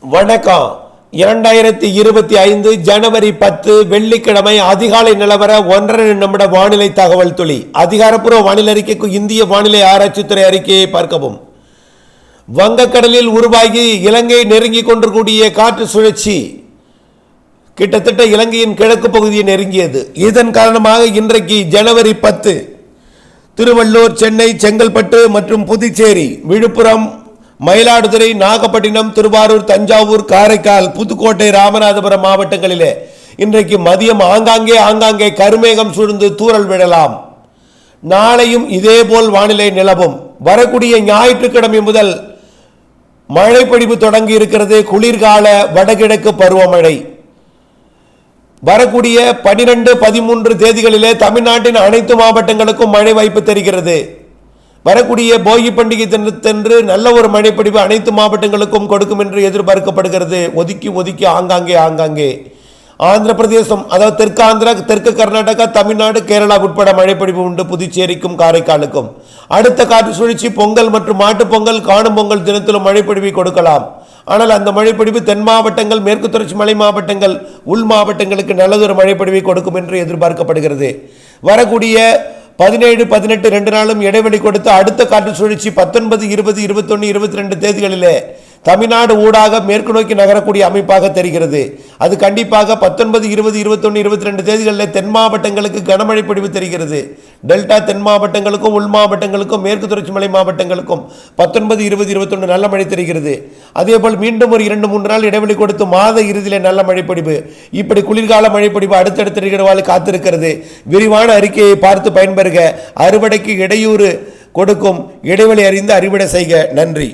வணக்கம். 2025 ஜனவரி 10 வெள்ளிக்கிழமை அதிகாலை நிலவர 1.5 நிமிட வானிலை தகவல் துளி. அதிகாரப்பூர்வ வானிலை அறிக்கைக்கு இந்திய வானிலை ஆராய்ச்சித்துறை அறிக்கையை பார்க்கவும். வங்கக்கடலில் உருவாகி இலங்கை நெருங்கி கொண்டிருக்கூடிய காற்று சுழற்சி கிட்டத்தட்ட இலங்கையின் கிழக்கு பகுதியை நெருங்கியது. இதன் காரணமாக இன்றைக்கு ஜனவரி 10 திருவள்ளூர், சென்னை, செங்கல்பட்டு மற்றும் புதுச்சேரி, விழுப்புரம், மயிலாடுதுறை, நாகப்பட்டினம், திருவாரூர், தஞ்சாவூர், காரைக்கால், புதுக்கோட்டை, ராமநாதபுரம் மாவட்டங்களிலே இன்றைக்கு மதியம் ஆங்காங்கே கருமேகம் சூழ்ந்து தூறல் விழலாம். நாளையும் இதேபோல் வானிலை நிலவும். வரக்கூடிய ஞாயிற்றுக்கிழமை முதல் மழைப்பொழிவு தொடங்கி இருக்கிறது. குளிர்கால வடகிழக்கு பருவமழை வரக்கூடிய 12, 13 தேதிகளிலே தமிழ்நாட்டின் அனைத்து மாவட்டங்களுக்கும் மழை வாய்ப்பு தெரிகிறது. வரக்கூடிய போகி பண்டிகை தினத்தன்று நல்ல ஒரு மழைப்பொழிவு அனைத்து மாவட்டங்களுக்கும் கொடுக்கும் என்று எதிர்பார்க்கப்படுகிறது. ஒதுக்கி ஆங்காங்கே ஆந்திர பிரதேசம், அதாவது தெற்கு ஆந்திரா, தெற்கு கர்நாடகா, தமிழ்நாடு, கேரளா உட்பட மழைப்பொழிவு உண்டு. புதுச்சேரிக்கும் காரைக்காலுக்கும் அடுத்த காற்று சுழற்சி பொங்கல் மற்றும் மாட்டுப் பொங்கல், காணும் பொங்கல் தினத்திலும் மழைப்பொழிவை கொடுக்கலாம். ஆனால் அந்த மழைப்பொழிவு தென் மாவட்டங்கள், மேற்கு தொடர்ச்சி மலை மாவட்டங்கள், உள் மாவட்டங்களுக்கு நல்லதொரு மழைப்பொழிவை கொடுக்கும் என்று எதிர்பார்க்கப்படுகிறது. வரக்கூடிய 17, 18 2 நாளும் இடைவெளி கொடுத்து அடுத்த காற்று சுழற்சி 19, 20, 21, 22 தேதிகளிலே தமிழ்நாடு ஊடாக மேற்கு நோக்கி நகரக்கூடிய அமைப்பாக தெரிகிறது. அது கண்டிப்பாக 19, 20, 21, 22 தேதிகளில் தென் மாவட்டங்களுக்கு கனமழை பொழிவு தெரிகிறது. டெல்டா தென் மாவட்டங்களுக்கும் உள் மாவட்டங்களுக்கும் மேற்கு தொடர்ச்சி மலை மாவட்டங்களுக்கும் 19, 20, 21 நல்ல மழை தெரிகிறது. அதேபோல் மீண்டும் ஒரு 2-3 நாள் இடைவெளி கொடுத்து மாத இறுதியிலே நல்ல மழைப்பொழிவு, இப்படி குளிர்கால மழைப்பொழிவு அடுத்தடுத்த நிகழ்வால் காத்திருக்கிறது. விரிவான அறிக்கையை பார்த்து பயன்பெறுக. அறுவடைக்கு இடையூறு கொடுக்கும். இடைவெளி அறிந்து அறுவடை செய்க. நன்றி.